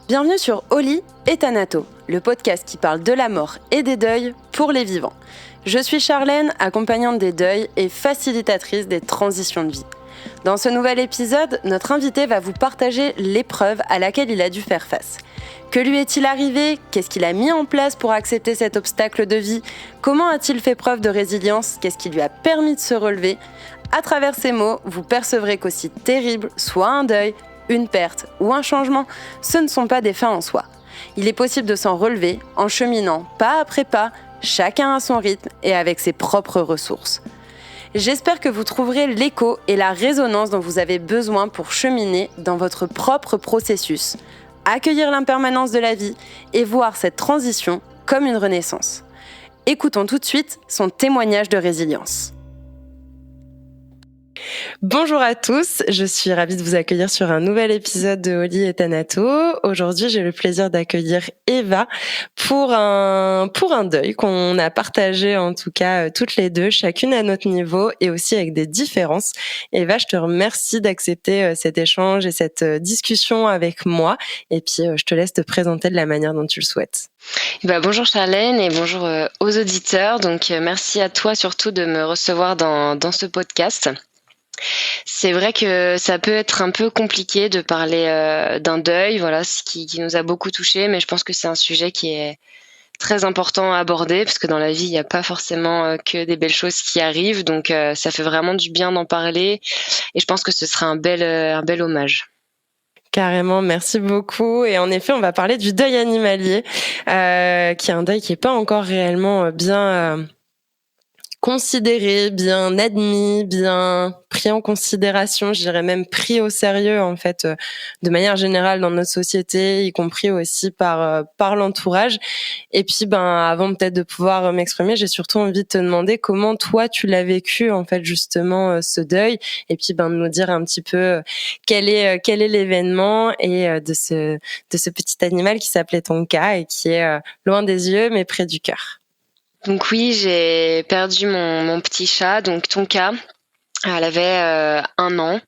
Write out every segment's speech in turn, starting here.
Bienvenue sur Oli et Thanato, le podcast qui parle de la mort et des deuils pour les vivants. Je suis Charlène, accompagnante des deuils et facilitatrice des transitions de vie. Dans ce nouvel épisode, notre invité va vous partager l'épreuve à laquelle il a dû faire face. Que lui est-il arrivé ? Qu'est-ce qu'il a mis en place pour accepter cet obstacle de vie ? Comment a-t-il fait preuve de résilience ? Qu'est-ce qui lui a permis de se relever ? À travers ces mots, vous percevrez qu'aussi terrible soit un deuil, une perte ou un changement, ce ne sont pas des fins en soi. Il est possible de s'en relever en cheminant pas après pas, chacun à son rythme et avec ses propres ressources. J'espère que vous trouverez l'écho et la résonance dont vous avez besoin pour cheminer dans votre propre processus, accueillir l'impermanence de la vie et voir cette transition comme une renaissance. Écoutons tout de suite son témoignage de résilience. Bonjour à tous, je suis ravie de vous accueillir sur un nouvel épisode de Oli et Thanato. Aujourd'hui, j'ai le plaisir d'accueillir Eva pour un deuil qu'on a partagé en tout cas toutes les deux, chacune à notre niveau et aussi avec des différences. Eva, je te remercie d'accepter cet échange et cette discussion avec moi et puis je te laisse te présenter de la manière dont tu le souhaites. Bonjour Charlène et bonjour aux auditeurs. Donc merci à toi surtout de me recevoir dans ce podcast. C'est vrai que ça peut être un peu compliqué de parler d'un deuil, voilà, ce qui nous a beaucoup touchés, mais je pense que c'est un sujet qui est très important à aborder parce que dans la vie, il n'y a pas forcément que des belles choses qui arrivent, donc ça fait vraiment du bien d'en parler et je pense que ce sera un bel hommage. Carrément, merci beaucoup. Et en effet, on va parler du deuil animalier, qui est un deuil qui n'est pas encore réellement bien considéré, bien admis, bien pris en considération, je dirais même pris au sérieux en fait, de manière générale dans notre société, y compris aussi par l'entourage. Et puis avant peut-être de pouvoir m'exprimer, j'ai surtout envie de te demander comment toi tu l'as vécu en fait justement ce deuil, et puis de nous dire un petit peu quel est l'événement et de ce petit animal qui s'appelait Tonka et qui est loin des yeux mais près du cœur. Donc oui, j'ai perdu mon petit chat, donc Tonka. Elle avait 1 an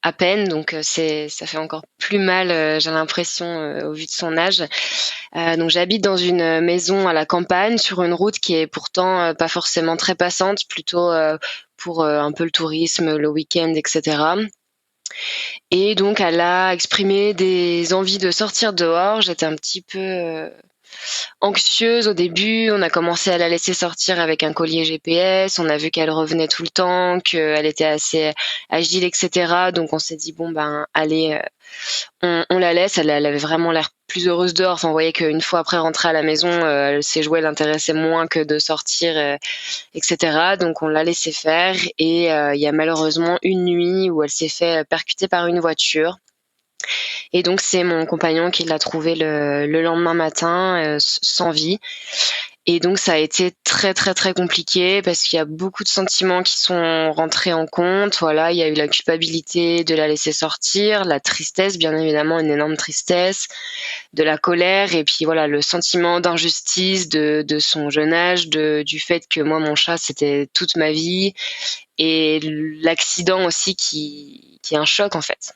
à peine, donc ça fait encore plus mal, j'ai l'impression, au vu de son âge. Donc j'habite dans une maison à la campagne, sur une route qui est pourtant pas forcément très passante, plutôt pour un peu le tourisme, le week-end, etc. Et donc elle a exprimé des envies de sortir dehors. J'étais un petit peu anxieuse au début. On a commencé à la laisser sortir avec un collier GPS. On a vu qu'elle revenait tout le temps, qu'elle était assez agile, etc. Donc on s'est dit allez, on la laisse. Elle avait vraiment l'air plus heureuse dehors. Enfin, on voyait qu'une fois après rentrée à la maison, ses jouets l'intéressaient moins que de sortir, etc. Donc on l'a laissé faire. Et il y a malheureusement une nuit où elle s'est fait percuter par une voiture. Et donc c'est mon compagnon qui l'a trouvée le lendemain matin, sans vie. Et donc ça a été très très très compliqué parce qu'il y a beaucoup de sentiments qui sont rentrés en compte. Voilà, il y a eu la culpabilité de la laisser sortir, la tristesse, bien évidemment, une énorme tristesse, de la colère et puis voilà, le sentiment d'injustice de son jeune âge, du fait que moi mon chat c'était toute ma vie et l'accident aussi qui est un choc en fait.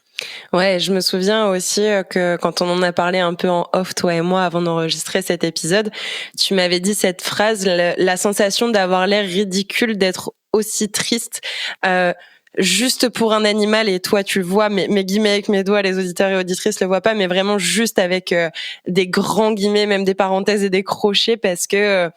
Ouais, je me souviens aussi que quand on en a parlé un peu en off, toi et moi, avant d'enregistrer cet épisode, tu m'avais dit cette phrase, la sensation d'avoir l'air ridicule, d'être aussi triste, juste pour un animal, et toi tu le vois, mes guillemets avec mes doigts, les auditeurs et auditrices le voient pas, mais vraiment juste avec des grands guillemets, même des parenthèses et des crochets, parce que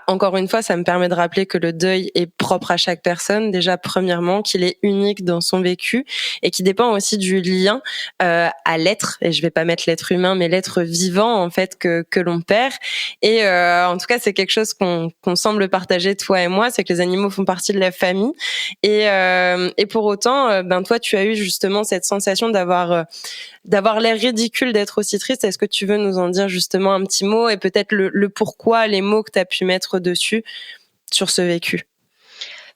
encore une fois, ça me permet de rappeler que le deuil est propre à chaque personne. Déjà, premièrement, qu'il est unique dans son vécu et qui dépend aussi du lien à l'être. Et je vais pas mettre l'être humain, mais l'être vivant en fait que l'on perd. Et en tout cas, c'est quelque chose qu'on semble partager toi et moi, c'est que les animaux font partie de la famille. Et pour autant, toi, tu as eu justement cette sensation d'avoir l'air ridicule, d'être aussi triste. Est-ce que tu veux nous en dire justement un petit mot et peut-être le pourquoi, les mots que tu as pu mettre dessus sur ce vécu?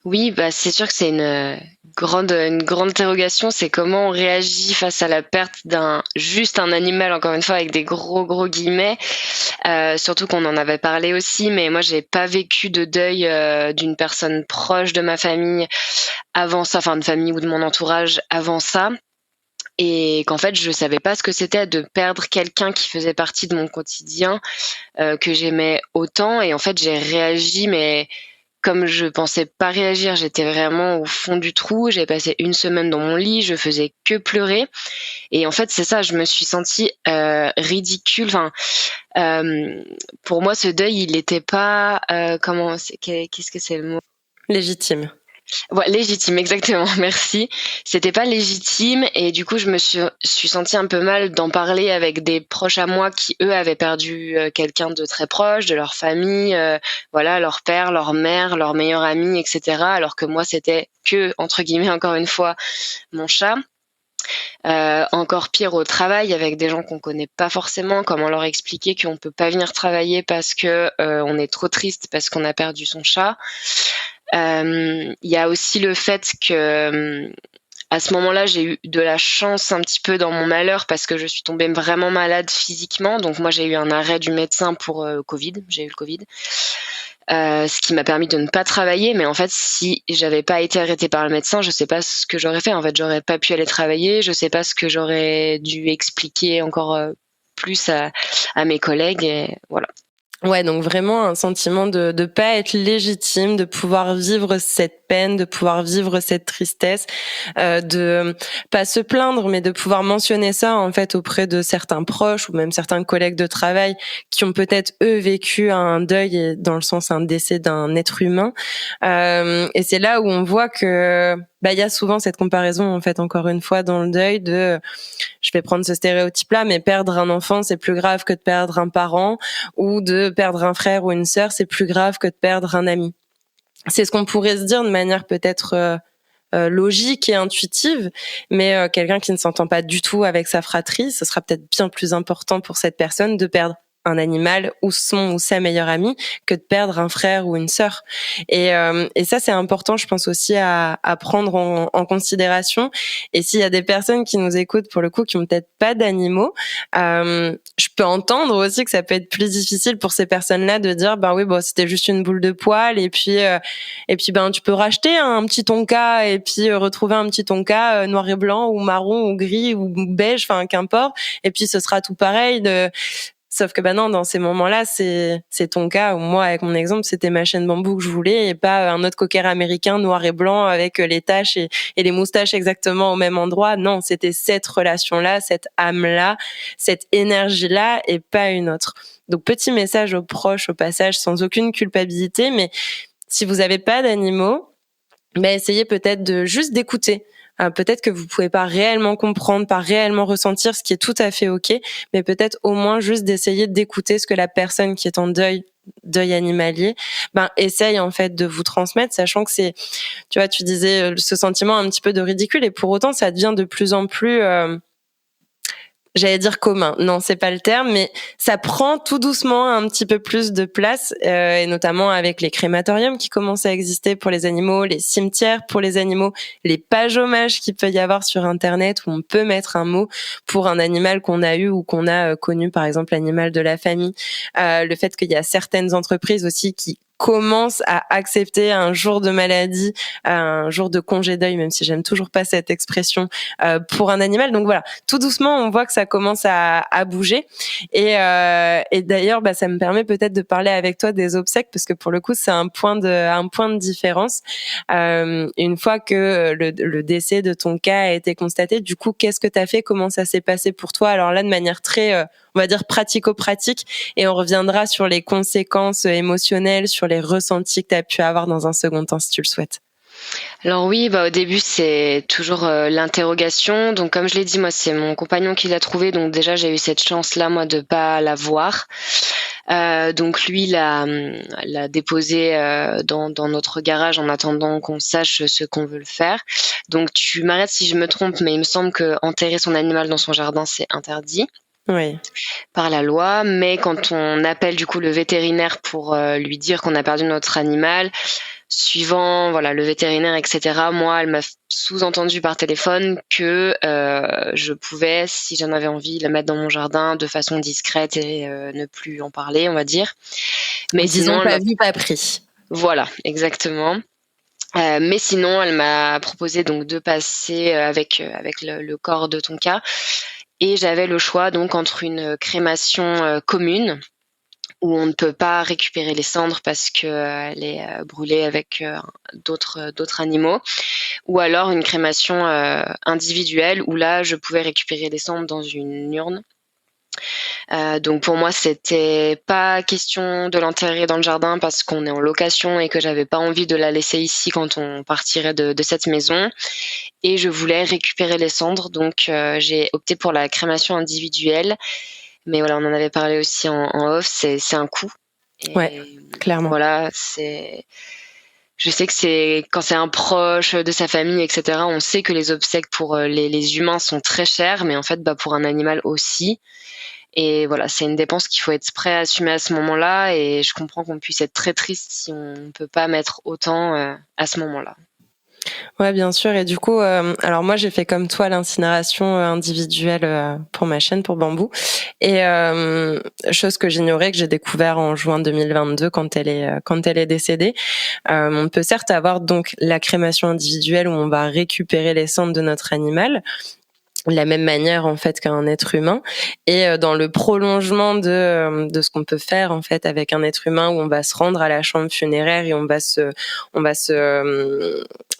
Oui, c'est sûr que c'est une grande interrogation, c'est comment on réagit face à la perte juste un animal, encore une fois avec des gros guillemets. Surtout qu'on en avait parlé aussi, mais moi j'ai pas vécu de deuil d'une personne proche de ma famille avant ça, enfin de famille ou de mon entourage avant ça. et qu'en fait je savais pas ce que c'était de perdre quelqu'un qui faisait partie de mon quotidien, que j'aimais autant. Et en fait j'ai réagi, mais comme je pensais pas réagir, j'étais vraiment au fond du trou. J'ai passé une semaine dans mon lit, je faisais que pleurer. Et en fait, c'est ça, je me suis sentie ridicule. Enfin, pour moi, ce deuil, il n'était pas qu'est-ce que c'est le mot? Légitime. Ouais, légitime, exactement. Merci. C'était pas légitime, et du coup, je me suis sentie un peu mal d'en parler avec des proches à moi qui, eux, avaient perdu quelqu'un de très proche, de leur famille, voilà, leur père, leur mère, leur meilleur ami, etc. Alors que moi, c'était que, entre guillemets, encore une fois, mon chat. Encore pire au travail, avec des gens qu'on connaît pas forcément. Comment leur expliquer qu'on peut pas venir travailler parce que on est trop triste parce qu'on a perdu son chat. Il y a aussi le fait que à ce moment-là, j'ai eu de la chance un petit peu dans mon malheur, parce que je suis tombée vraiment malade physiquement. Donc moi, j'ai eu un arrêt du médecin pour Covid. J'ai eu le Covid. Ce qui m'a permis de ne pas travailler. Mais en fait, si j'avais pas été arrêtée par le médecin, je sais pas ce que j'aurais fait. En fait, j'aurais pas pu aller travailler. Je sais pas ce que j'aurais dû expliquer encore plus à mes collègues, et voilà. Ouais, donc vraiment un sentiment de pas être légitime, de pouvoir vivre cette peine, de pouvoir vivre cette tristesse, de pas se plaindre, mais de pouvoir mentionner ça en fait auprès de certains proches ou même certains collègues de travail qui ont peut-être eux vécu un deuil, et dans le sens un décès d'un être humain. Et c'est là où on voit que il y a souvent cette comparaison en fait, encore une fois, dans le deuil de, je vais prendre ce stéréotype-là, mais perdre un enfant c'est plus grave que de perdre un parent, ou de perdre un frère ou une sœur c'est plus grave que de perdre un ami. C'est ce qu'on pourrait se dire de manière peut-être logique et intuitive, mais quelqu'un qui ne s'entend pas du tout avec sa fratrie, ce sera peut-être bien plus important pour cette personne de perdre un animal ou son ou sa meilleure amie que de perdre un frère ou une sœur. Et ça, c'est important, je pense aussi à prendre en considération. Et s'il y a des personnes qui nous écoutent, pour le coup, qui ont peut-être pas d'animaux, je peux entendre aussi que ça peut être plus difficile pour ces personnes-là de dire, ben oui, bon, c'était juste une boule de poil, et puis ben tu peux racheter un petit tonka, et puis retrouver un petit tonka noir et blanc ou marron ou gris ou beige, enfin qu'importe, et puis ce sera tout pareil. Sauf que non, dans ces moments-là, c'est ton cas, ou moi, avec mon exemple, c'était ma chaîne bambou que je voulais, et pas un autre cocker américain noir et blanc avec les taches et les moustaches exactement au même endroit. Non, c'était cette relation-là, cette âme-là, cette énergie-là, et pas une autre. Donc, petit message aux proches, au passage, sans aucune culpabilité, mais si vous n'avez pas d'animaux, essayez peut-être de juste d'écouter. Peut-être que vous pouvez pas réellement comprendre, pas réellement ressentir, ce qui est tout à fait ok, mais peut-être au moins juste d'essayer d'écouter ce que la personne qui est en deuil animalier, essaye en fait de vous transmettre, sachant que c'est, tu vois, tu disais ce sentiment un petit peu de ridicule, et pour autant ça devient de plus en plus j'allais dire commun, non, c'est pas le terme, mais ça prend tout doucement un petit peu plus de place, et notamment avec les crématoriums qui commencent à exister pour les animaux, les cimetières pour les animaux, les pages hommages qu'il peut y avoir sur Internet où on peut mettre un mot pour un animal qu'on a eu ou qu'on a connu, par exemple l'animal de la famille. Le fait qu'il y a certaines entreprises aussi qui commence à accepter un jour de maladie, un jour de congé deuil, même si j'aime toujours pas cette expression, pour un animal. Donc voilà, tout doucement, on voit que ça commence à bouger. Et d'ailleurs, ça me permet peut-être de parler avec toi des obsèques, parce que pour le coup, c'est un point de différence. Une fois que le décès de ton cas a été constaté, du coup, qu'est-ce que tu as fait? Comment ça s'est passé pour toi? Alors là, de manière très, on va dire, pratico-pratique, et on reviendra sur les conséquences émotionnelles, sur les ressentis que tu as pu avoir dans un second temps, si tu le souhaites. Alors oui, au début, c'est toujours l'interrogation. Donc comme je l'ai dit, moi, c'est mon compagnon qui l'a trouvé. Donc déjà, j'ai eu cette chance-là, moi, de pas la voir. Donc lui, l'a déposé dans notre garage en attendant qu'on sache ce qu'on veut le faire. Donc tu m'arrêtes si je me trompe, mais il me semble que enterrer son animal dans son jardin, c'est interdit. Oui. Par la loi, mais quand on appelle du coup le vétérinaire pour lui dire qu'on a perdu notre animal, suivant le vétérinaire, etc., moi, elle m'a sous-entendu par téléphone que je pouvais, si j'en avais envie, la mettre dans mon jardin de façon discrète et ne plus en parler, on va dire. Mais sinon, pas vu, pas pris. Voilà, exactement. Mais sinon, elle m'a proposé donc de passer, avec le corps de Tonka, et j'avais le choix donc entre une crémation, commune, où on ne peut pas récupérer les cendres parce qu'elle est, brûlée avec, d'autres animaux, ou alors une crémation, individuelle où là, je pouvais récupérer les cendres dans une urne. Donc pour moi, c'était pas question de l'enterrer dans le jardin parce qu'on est en location et que j'avais pas envie de la laisser ici quand on partirait de cette maison, et je voulais récupérer les cendres, donc j'ai opté pour la crémation individuelle. Mais voilà, on en avait parlé aussi en off, c'est un coût, Ouais, et clairement. voilà, je sais que c'est quand c'est un proche de sa famille et cetera, on sait que les obsèques pour, les humains sont très chères, mais en fait, bah, pour un animal aussi. Et voilà, c'est une dépense qu'il faut être prêt à assumer à ce moment-là, et je comprends qu'on puisse être très triste si on ne peut pas mettre autant, à ce moment-là. Ouais, bien sûr. Et du coup, alors moi, j'ai fait comme toi l'incinération individuelle pour ma chaîne, pour Bambou. Et chose que j'ignorais, que j'ai découvert en juin 2022 quand elle est décédée. On peut certes avoir donc la crémation individuelle où on va récupérer les cendres de notre animal, de la même manière en fait qu'un être humain, et dans le prolongement de ce qu'on peut faire en fait avec un être humain, où on va se rendre à la chambre funéraire et on va se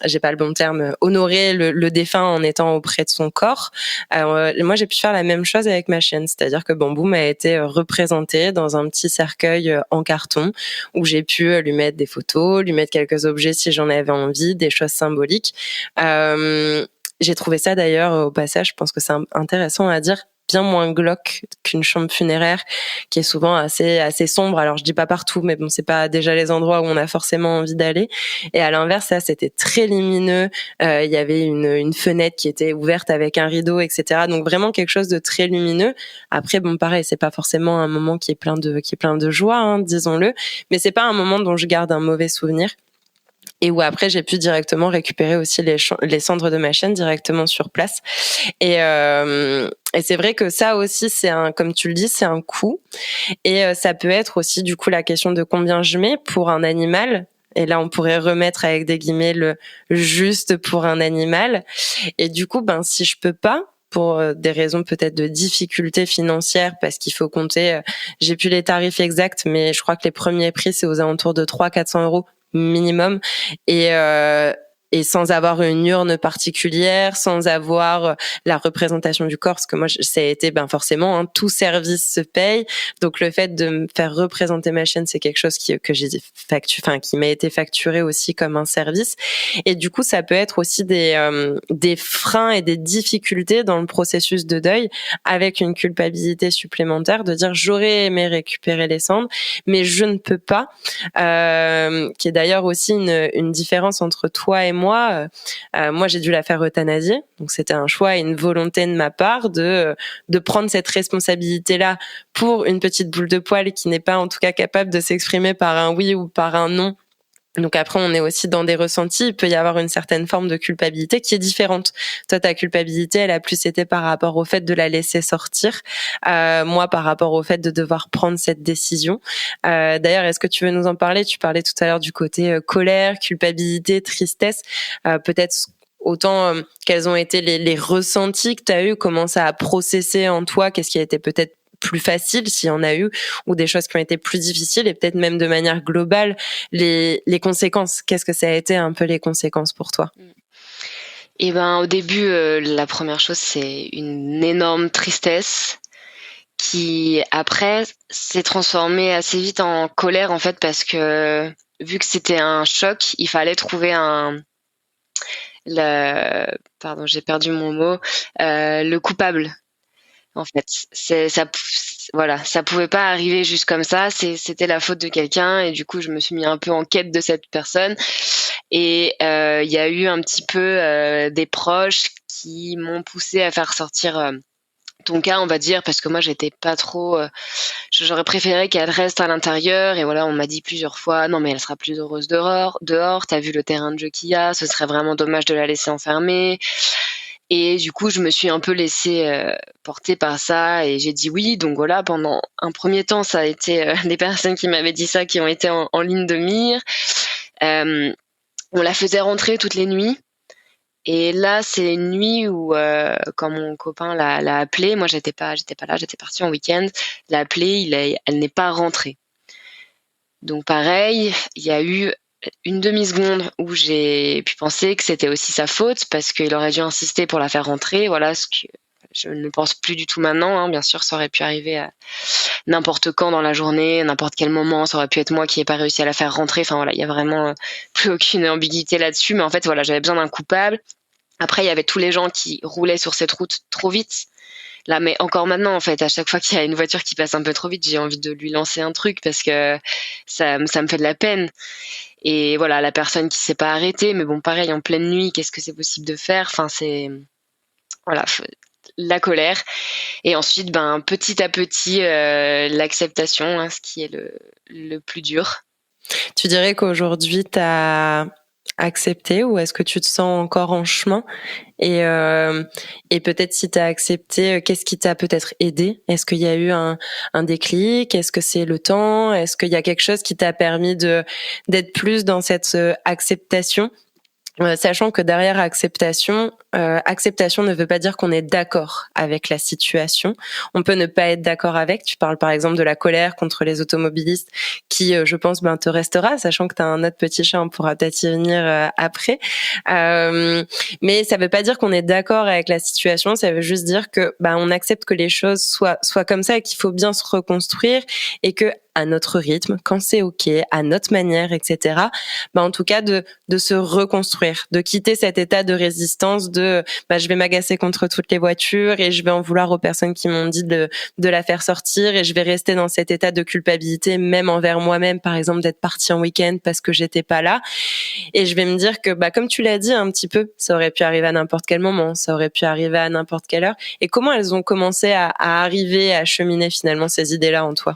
j'ai pas le bon terme, honorer le défunt en étant auprès de son corps. Moi j'ai pu faire la même chose avec ma chienne, c'est-à-dire que Bambou m'a été représentée dans un petit cercueil en carton où j'ai pu lui mettre des photos, lui mettre quelques objets si j'en avais envie, des choses symboliques. J'ai trouvé ça d'ailleurs, au passage, je pense que c'est intéressant à dire, bien moins glauque qu'une chambre funéraire qui est souvent assez sombre. Alors je dis pas partout, mais bon, c'est pas déjà les endroits où on a forcément envie d'aller. Et à l'inverse, ça c'était très lumineux. Il y avait une fenêtre qui était ouverte avec un rideau, etc. Donc vraiment quelque chose de très lumineux. Après bon, pareil, c'est pas forcément un moment qui est plein de joie, hein, disons-le, mais c'est pas un moment dont je garde un mauvais souvenir. Et où après j'ai pu directement récupérer aussi les cendres de ma chaîne directement sur place. Et c'est vrai que ça aussi, comme tu le dis, c'est un coût. Et ça peut être aussi du coup la question de combien je mets pour un animal. Et là, on pourrait remettre avec des guillemets le juste pour un animal. Et du coup, ben si je peux pas, pour des raisons peut-être de difficultés financières, parce qu'il faut compter, j'ai plus les tarifs exacts, mais je crois que les premiers prix, c'est aux alentours de 300-400 euros minimum. Et, euh, et sans avoir une urne particulière, sans avoir la représentation du corps, parce que moi, ça a été, ben forcément, hein, tout service se paye. Donc le fait de me faire représenter ma chaîne, c'est quelque chose qui m'a été facturé aussi comme un service. Et du coup, ça peut être aussi des freins et des difficultés dans le processus de deuil, avec une culpabilité supplémentaire de dire j'aurais aimé récupérer les cendres, mais je ne peux pas. Qui est d'ailleurs aussi une différence entre toi et moi. Moi, j'ai dû la faire euthanasier, donc c'était un choix et une volonté de ma part de prendre cette responsabilité-là pour une petite boule de poil qui n'est pas en tout cas capable de s'exprimer par un oui ou par un non. Donc après, on est aussi dans des ressentis. Il peut y avoir une certaine forme de culpabilité qui est différente. Toi, ta culpabilité, elle a plus été par rapport au fait de la laisser sortir. Moi, par rapport au fait de devoir prendre cette décision. D'ailleurs, est-ce que tu veux nous en parler? Tu parlais tout à l'heure du côté colère, culpabilité, tristesse. Peut-être autant quels ont été les ressentis que tu as eu, comment ça a processé en toi, qu'est-ce qui a été peut-être plus facile s'il y en a eu, ou des choses qui ont été plus difficiles, et peut-être même de manière globale les conséquences. Qu'est-ce que ça a été un peu les conséquences pour toi? Et ben, au début, la première chose, c'est une énorme tristesse qui après s'est transformée assez vite en colère, en fait, parce que vu que c'était un choc, il fallait trouver pardon, j'ai perdu mon mot, le coupable. En fait, voilà, ça pouvait pas arriver juste comme ça. C'était la faute de quelqu'un, et du coup, je me suis mis un peu en quête de cette personne. Et il y a eu un petit peu des proches qui m'ont poussée à faire sortir Tonka, on va dire, parce que moi, j'étais pas trop. J'aurais préféré qu'elle reste à l'intérieur. Et voilà, on m'a dit plusieurs fois, non, mais elle sera plus heureuse dehors. Dehors, t'as vu le terrain de jeu qu'il y a. Ce serait vraiment dommage de la laisser enfermée. Et du coup, je me suis un peu laissée porter par ça, et j'ai dit oui. Donc voilà, pendant un premier temps, ça a été les personnes qui m'avaient dit ça qui ont été en ligne de mire. On la faisait rentrer toutes les nuits. Et là, c'est une nuit où, quand mon copain l'a appelée, moi j'étais pas là, j'étais partie en week-end. Il l'a appelée, elle n'est pas rentrée. Donc pareil, il y a eu une demi-seconde où j'ai pu penser que c'était aussi sa faute parce qu'il aurait dû insister pour la faire rentrer. Voilà, ce que je ne pense plus du tout maintenant, hein. Bien sûr, ça aurait pu arriver à n'importe quand dans la journée, n'importe quel moment. Ça aurait pu être moi qui ai pas réussi à la faire rentrer. Enfin voilà, il y a vraiment plus aucune ambiguïté là-dessus. Mais en fait, voilà, j'avais besoin d'un coupable. Après, il y avait tous les gens qui roulaient sur cette route trop vite. Là, mais encore maintenant, en fait, à chaque fois qu'il y a une voiture qui passe un peu trop vite, j'ai envie de lui lancer un truc parce que ça me fait de la peine. Et voilà, la personne qui s'est pas arrêtée, mais bon, pareil, en pleine nuit, qu'est-ce que c'est possible de faire? Enfin, c'est, voilà, la colère. Et ensuite, ben, petit à petit, l'acceptation, hein, ce qui est le plus dur. Tu dirais qu'aujourd'hui, tu as accepté ou est-ce que tu te sens encore en chemin? Et peut-être si tu as accepté, qu'est-ce qui t'a peut-être aidé? Est-ce qu'il y a eu un déclic? Est-ce que c'est le temps? Est-ce qu'il y a quelque chose qui t'a permis d'être plus dans cette acceptation? Sachant que derrière acceptation ne veut pas dire qu'on est d'accord avec la situation. On peut ne pas être d'accord avec. Tu parles par exemple de la colère contre les automobilistes qui, je pense, te restera, sachant que tu as un autre petit chat, on pourra peut-être y venir après. Mais ça veut pas dire qu'on est d'accord avec la situation, ça veut juste dire que on accepte que les choses soient comme ça et qu'il faut bien se reconstruire et que à notre rythme, quand c'est OK, à notre manière, etc. En tout cas, de se reconstruire, de quitter cet état de résistance de je vais m'agacer contre toutes les voitures et je vais en vouloir aux personnes qui m'ont dit de la faire sortir et je vais rester dans cet état de culpabilité même envers moi-même, par exemple d'être partie en week-end parce que j'étais pas là. Et je vais me dire que comme tu l'as dit un petit peu, ça aurait pu arriver à n'importe quel moment, ça aurait pu arriver à n'importe quelle heure. Et comment elles ont commencé à arriver, à cheminer finalement ces idées-là en toi?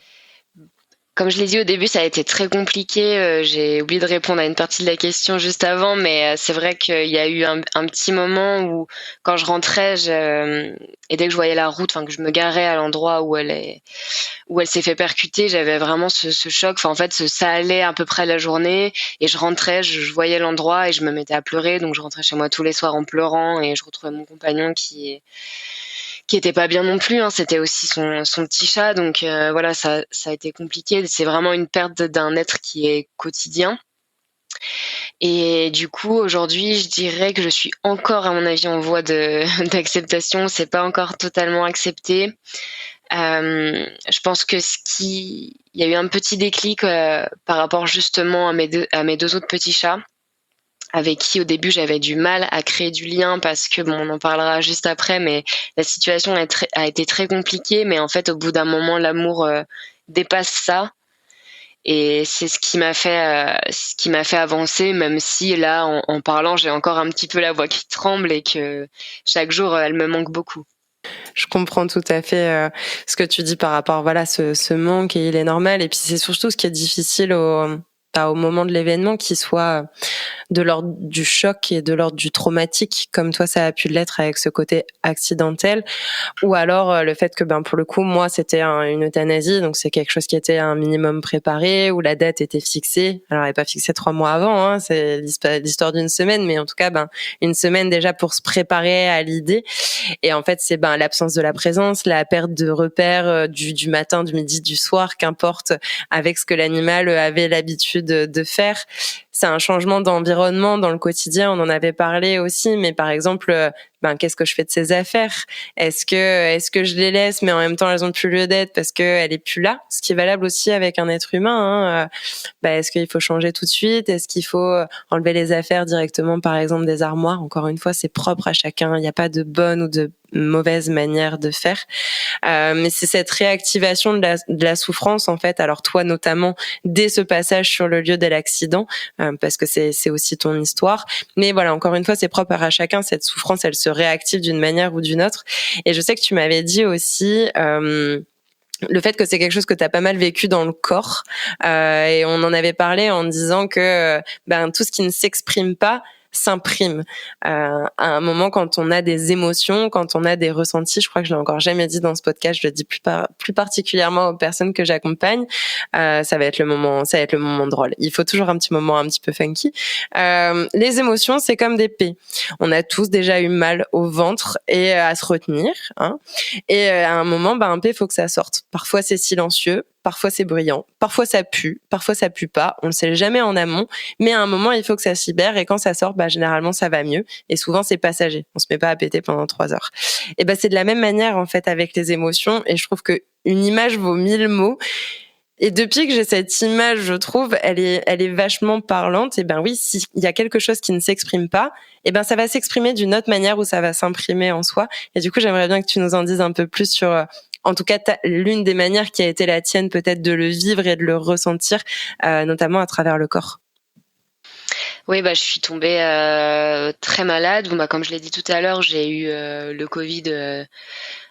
Comme je l'ai dit au début, ça a été très compliqué. J'ai oublié de répondre à une partie de la question juste avant, mais c'est vrai qu'il y a eu un petit moment où, quand je rentrais, et dès que je voyais la route, enfin que je me garais à l'endroit où elle s'est fait percuter, j'avais vraiment ce choc. Enfin, en fait, ça allait à peu près la journée, et je rentrais, je voyais l'endroit et je me mettais à pleurer. Donc, je rentrais chez moi tous les soirs en pleurant, et je retrouvais mon compagnon qui était pas bien non plus, hein. C'était aussi son petit chat, donc voilà, ça a été compliqué. C'est vraiment une perte d'un être qui est quotidien. Et du coup, aujourd'hui, je dirais que je suis encore, à mon avis, en voie de d'acceptation. C'est pas encore totalement accepté. Je pense que il y a eu un petit déclic par rapport justement à mes deux autres petits chats, avec qui au début j'avais du mal à créer du lien parce que, bon, on en parlera juste après, mais la situation a été très compliquée. Mais en fait, au bout d'un moment, l'amour dépasse ça, et c'est ce qui m'a fait avancer, même si là, en parlant, j'ai encore un petit peu la voix qui tremble et que chaque jour, elle me manque beaucoup. Je comprends tout à fait ce que tu dis par rapport voilà ce manque et il est normal et puis c'est surtout ce qui est difficile au moment de l'événement qui soit de l'ordre du choc et de l'ordre du traumatique comme toi ça a pu l'être avec ce côté accidentel ou alors le fait que pour le coup moi c'était une euthanasie donc c'est quelque chose qui était un minimum préparé où la date était fixée alors elle n'est pas fixée 3 mois avant hein, c'est l'histoire d'une semaine mais en tout cas une semaine déjà pour se préparer à l'idée et en fait c'est l'absence de la présence la perte de repères du matin du midi du soir qu'importe avec ce que l'animal avait l'habitude de faire c'est un changement d'environnement dans le quotidien. On en avait parlé aussi, mais par exemple, qu'est-ce que je fais de ces affaires? Est-ce que je les laisse, mais en même temps elles ont plus lieu d'être parce qu'elle est plus là? Ce qui est valable aussi avec un être humain. Hein. Est-ce qu'il faut changer tout de suite? Est-ce qu'il faut enlever les affaires directement, par exemple des armoires? Encore une fois, c'est propre à chacun. Il n'y a pas de bonne ou de mauvaise manière de faire. Mais c'est cette réactivation de la souffrance en fait. Alors toi notamment dès ce passage sur le lieu de l'accident, parce que c'est aussi ton histoire. Mais voilà, encore une fois, c'est propre à chacun. Cette souffrance, elle se réactive d'une manière ou d'une autre. Et je sais que tu m'avais dit aussi. Le fait que c'est quelque chose que tu as pas mal vécu dans le corps et on en avait parlé en disant que tout ce qui ne s'exprime pas s'imprime. À un moment, quand on a des émotions, quand on a des ressentis, je crois que je l'ai encore jamais dit dans ce podcast, je le dis plus particulièrement aux personnes que j'accompagne, ça va être le moment drôle. Il faut toujours un petit moment un petit peu funky. Les émotions, c'est comme des P. On a tous déjà eu mal au ventre et à se retenir, hein. Et à un moment, un P, il faut que ça sorte. Parfois, c'est silencieux, parfois c'est bruyant, parfois ça pue pas. On le sait jamais en amont, mais à un moment, il faut que ça se libère et quand ça sort, généralement, ça va mieux. Et souvent, c'est passager. On se met pas à péter pendant 3 heures. Et c'est de la même manière, en fait, avec les émotions. Et je trouve que une image vaut 1000 mots. Et depuis que j'ai cette image, je trouve, elle est vachement parlante. Et oui, s'il y a quelque chose qui ne s'exprime pas, ça va s'exprimer d'une autre manière où ça va s'imprimer en soi. Et du coup, j'aimerais bien que tu nous en dises un peu plus sur, en tout cas, l'une des manières qui a été la tienne, peut-être de le vivre et de le ressentir, notamment à travers le corps. Oui, je suis tombée très malade. Comme je l'ai dit tout à l'heure, j'ai eu le Covid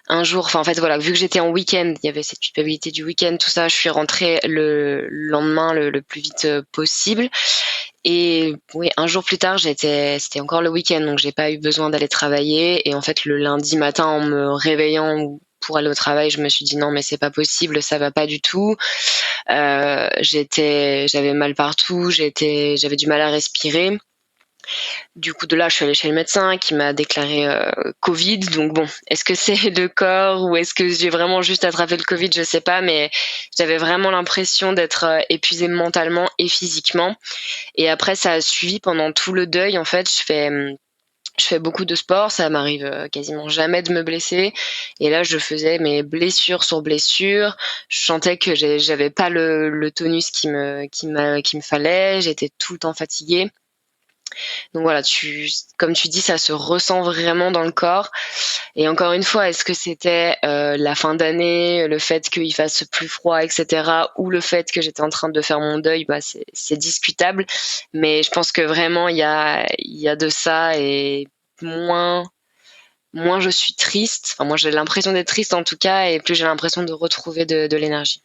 un jour. Enfin, en fait, voilà, vu que j'étais en week-end, il y avait cette culpabilité du week-end, tout ça. Je suis rentrée le lendemain le plus vite possible. Et oui, un jour plus tard, c'était encore le week-end, donc j'ai pas eu besoin d'aller travailler. Et en fait, le lundi matin, en me réveillant pour aller au travail, je me suis dit non, mais c'est pas possible, ça va pas du tout. J'avais mal partout, j'avais du mal à respirer. Du coup, de là, je suis allée chez le médecin qui m'a déclaré Covid. Donc bon, est-ce que c'est le corps ou est-ce que j'ai vraiment juste attrapé le Covid? Je sais pas, mais j'avais vraiment l'impression d'être épuisée mentalement et physiquement. Et après, ça a suivi pendant tout le deuil. En fait, je fais beaucoup de sport, ça m'arrive quasiment jamais de me blesser. Et là, je faisais mes blessures sur blessures. Je sentais que j'avais pas le tonus qu'il me fallait. J'étais tout le temps fatiguée. Donc voilà, comme tu dis, ça se ressent vraiment dans le corps. Et encore une fois, est-ce que c'était la fin d'année, le fait qu'il fasse plus froid, etc., ou le fait que j'étais en train de faire mon deuil, c'est discutable. Mais je pense que vraiment, il y a de ça et moins je suis triste. Enfin, moi, j'ai l'impression d'être triste en tout cas, et plus j'ai l'impression de retrouver de l'énergie.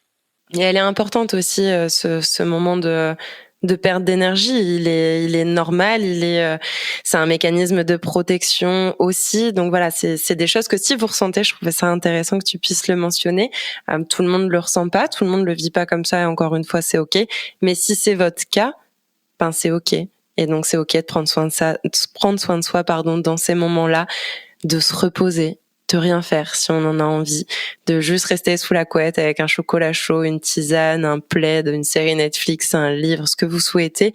Et elle est importante aussi, ce moment de perte d'énergie. Il est normal, c'est un mécanisme de protection aussi. Donc voilà, c'est des choses que si vous ressentez, je trouvais ça intéressant que tu puisses le mentionner. Tout le monde le ressent pas, tout le monde le vit pas comme ça, et encore une fois, c'est ok. Mais si c'est votre cas, c'est ok. Et donc c'est ok de prendre soin de soi, dans ces moments-là, de se reposer, de rien faire si on en a envie, de juste rester sous la couette avec un chocolat chaud, une tisane, un plaid, une série Netflix, un livre, ce que vous souhaitez.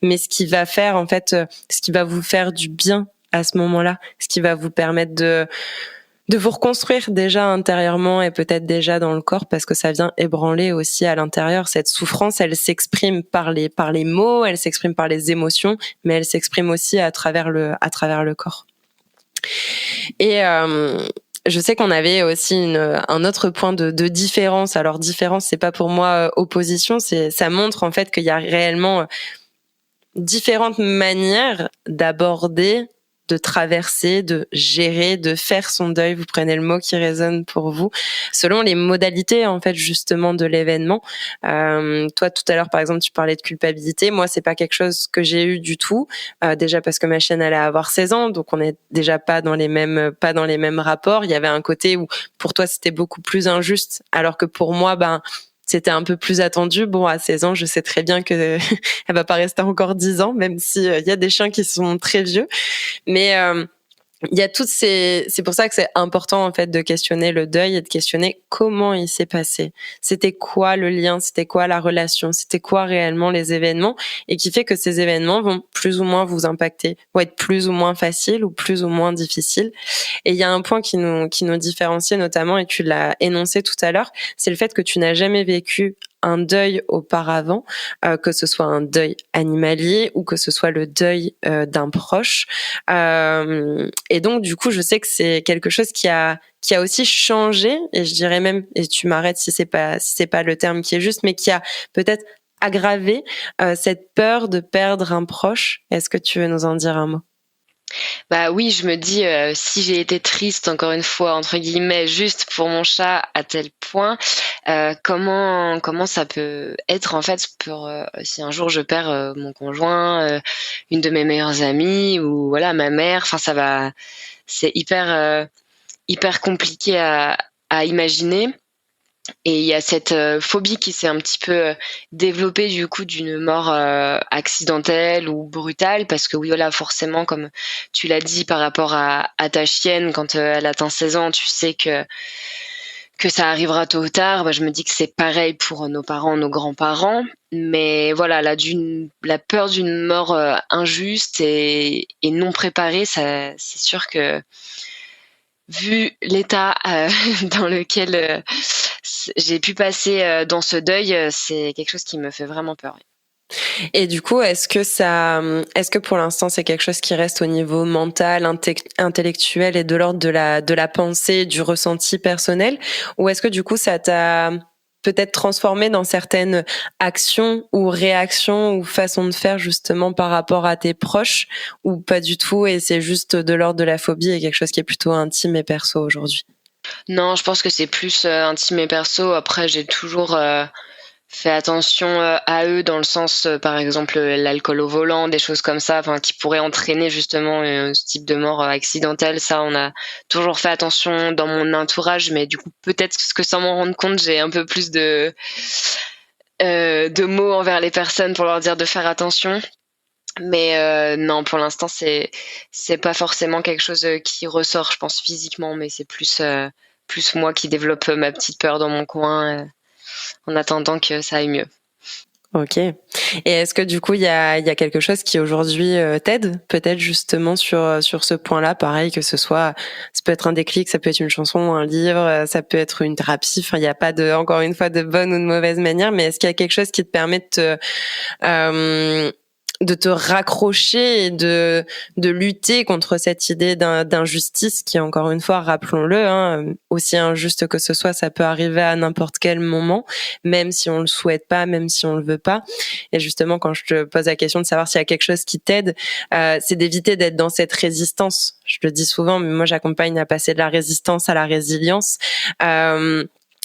Mais ce qui va faire, en fait, ce qui va vous faire du bien à ce moment-là, ce qui va vous permettre de vous reconstruire déjà intérieurement et peut-être déjà dans le corps, parce que ça vient ébranler aussi à l'intérieur. Cette souffrance, elle s'exprime par les mots, elle s'exprime par les émotions, mais elle s'exprime aussi à travers le corps. Et je sais qu'on avait aussi un autre point de différence. Alors différence, c'est pas pour moi opposition, ça montre en fait qu'il y a réellement différentes manières d'aborder, de traverser, de gérer, de faire son deuil. Vous prenez le mot qui résonne pour vous, selon les modalités en fait justement de l'événement. Toi tout à l'heure par exemple tu parlais de culpabilité. Moi c'est pas quelque chose que j'ai eu du tout. Déjà parce que ma chienne allait avoir 16 ans, donc on est déjà pas dans les mêmes rapports. Il y avait un côté où pour toi c'était beaucoup plus injuste, alors que pour moi c'était un peu plus attendu. Bon, à 16 ans, je sais très bien que elle va pas rester encore 10 ans, même si il y a des chiens qui sont très vieux. Mais il y a c'est pour ça que c'est important en fait de questionner le deuil et de questionner comment il s'est passé. C'était quoi le lien, c'était quoi la relation, c'était quoi réellement les événements, et qui fait que ces événements vont plus ou moins vous impacter, vont être plus ou moins faciles ou plus ou moins difficiles. Et il y a un point qui nous différencie notamment, et tu l'as énoncé tout à l'heure, c'est le fait que tu n'as jamais vécu un deuil auparavant, que ce soit un deuil animalier ou que ce soit le deuil d'un proche. Et donc du coup, je sais que c'est quelque chose qui a aussi changé, et je dirais même, et tu m'arrêtes si c'est pas le terme qui est juste, mais qui a peut-être aggravé cette peur de perdre un proche. Est-ce que tu veux nous en dire un mot? Bah oui, je me dis, si j'ai été triste, encore une fois, entre guillemets, juste pour mon chat à tel point, comment ça peut être, en fait, pour, si un jour je perds, mon conjoint, une de mes meilleures amies ou voilà, ma mère, enfin c'est hyper compliqué à imaginer. Et il y a cette, phobie qui s'est un petit peu, développée du coup d'une mort, accidentelle ou brutale parce que oui, voilà, forcément comme tu l'as dit par rapport à ta chienne quand, elle atteint 16 ans, tu sais que ça arrivera tôt ou tard. Bah, je me dis que c'est pareil pour nos parents, nos grands-parents. Mais voilà, la peur d'une mort, injuste et non préparée, ça c'est sûr que vu l'état, dans lequel, j'ai pu passer, dans ce deuil, c'est quelque chose qui me fait vraiment peur, oui. Et du coup, est-ce que pour l'instant c'est quelque chose qui reste au niveau mental, intellectuel et de l'ordre de la pensée, du ressenti personnel, ou est-ce que du coup ça t'a peut-être transformé dans certaines actions ou réactions ou façons de faire justement par rapport à tes proches, ou pas du tout et c'est juste de l'ordre de la phobie et quelque chose qui est plutôt intime et perso aujourd'hui? Non, je pense que c'est plus, intime et perso. Après, j'ai toujours, fait attention, à eux dans le sens, par exemple, l'alcool au volant, des choses comme ça, enfin qui pourraient entraîner justement, ce type de mort, accidentelle. Ça, on a toujours fait attention dans mon entourage, mais du coup, peut-être que sans m'en rendre compte, j'ai un peu plus de mots envers les personnes pour leur dire de faire attention. Mais non, pour l'instant, c'est pas forcément quelque chose, qui ressort, je pense, physiquement, mais c'est plus moi qui développe, ma petite peur dans mon coin, en attendant que ça aille mieux. OK. Et est-ce que du coup, il y a quelque chose qui aujourd'hui, t'aide? Peut-être justement sur ce point-là, pareil, que ce soit ça peut être un déclic, ça peut être une chanson, un livre, ça peut être une thérapie. Enfin, il y a pas de encore une fois, de bonne ou de mauvaise manière, mais est-ce qu'il y a quelque chose qui te permet hem, de te raccrocher et de lutter contre cette idée d'injustice qui, encore une fois, rappelons-le, hein, aussi injuste que ce soit, ça peut arriver à n'importe quel moment, même si on le souhaite pas, même si on le veut pas. Et justement, quand je te pose la question de savoir s'il y a quelque chose qui t'aide, c'est d'éviter d'être dans cette résistance. Je le dis souvent, mais moi j'accompagne à passer de la résistance à la résilience.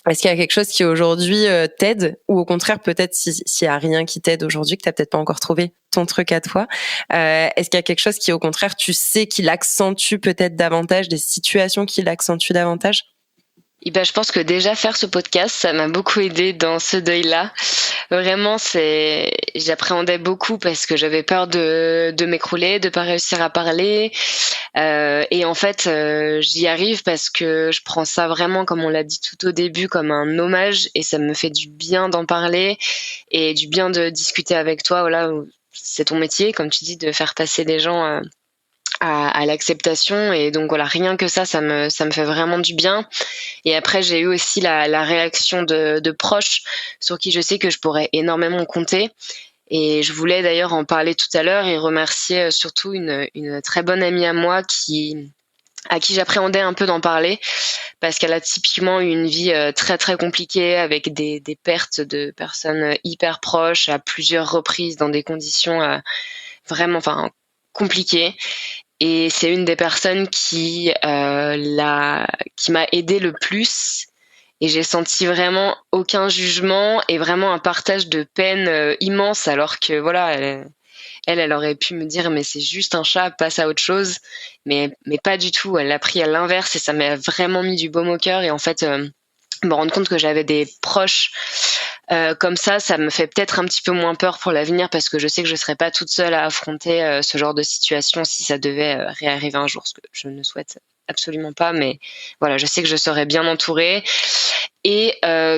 Est-ce qu'il y a quelque chose qui aujourd'hui t'aide, ou au contraire peut-être s'il y a rien qui t'aide aujourd'hui, que t'as peut-être pas encore trouvé ton truc à toi, est-ce qu'il y a quelque chose qui au contraire tu sais qu'il accentue peut-être davantage, des situations qui l'accentuent davantage? Et ben, je pense que déjà faire ce podcast, ça m'a beaucoup aidée dans ce deuil-là. Vraiment, j'appréhendais beaucoup parce que j'avais peur de m'écrouler, de pas réussir à parler. Et en fait, j'y arrive parce que je prends ça vraiment, comme on l'a dit tout au début, comme un hommage et ça me fait du bien d'en parler et du bien de discuter avec toi. Voilà, c'est ton métier, comme tu dis, de faire passer les gens, à l'acceptation et donc voilà, rien que ça me fait vraiment du bien. Et après, j'ai eu aussi la réaction de proches sur qui je sais que je pourrais énormément compter. Et je voulais d'ailleurs en parler tout à l'heure et remercier surtout une très bonne amie à moi à qui j'appréhendais un peu d'en parler parce qu'elle a typiquement eu une vie très très compliquée avec des pertes de personnes hyper proches à plusieurs reprises dans des conditions vraiment, enfin, compliquées. Et c'est une des personnes qui m'a aidée le plus et j'ai senti vraiment aucun jugement et vraiment un partage de peine, immense alors que voilà, elle aurait pu me dire: «Mais c'est juste un chat, passe à autre chose». Mais pas du tout, elle l'a pris à l'inverse et ça m'a vraiment mis du baume au cœur et en fait, me rendre compte que j'avais des proches, comme ça me fait peut-être un petit peu moins peur pour l'avenir parce que je sais que je serai pas toute seule à affronter, ce genre de situation si ça devait, réarriver un jour, ce que je ne souhaite absolument pas. Mais voilà, je sais que je serai bien entourée et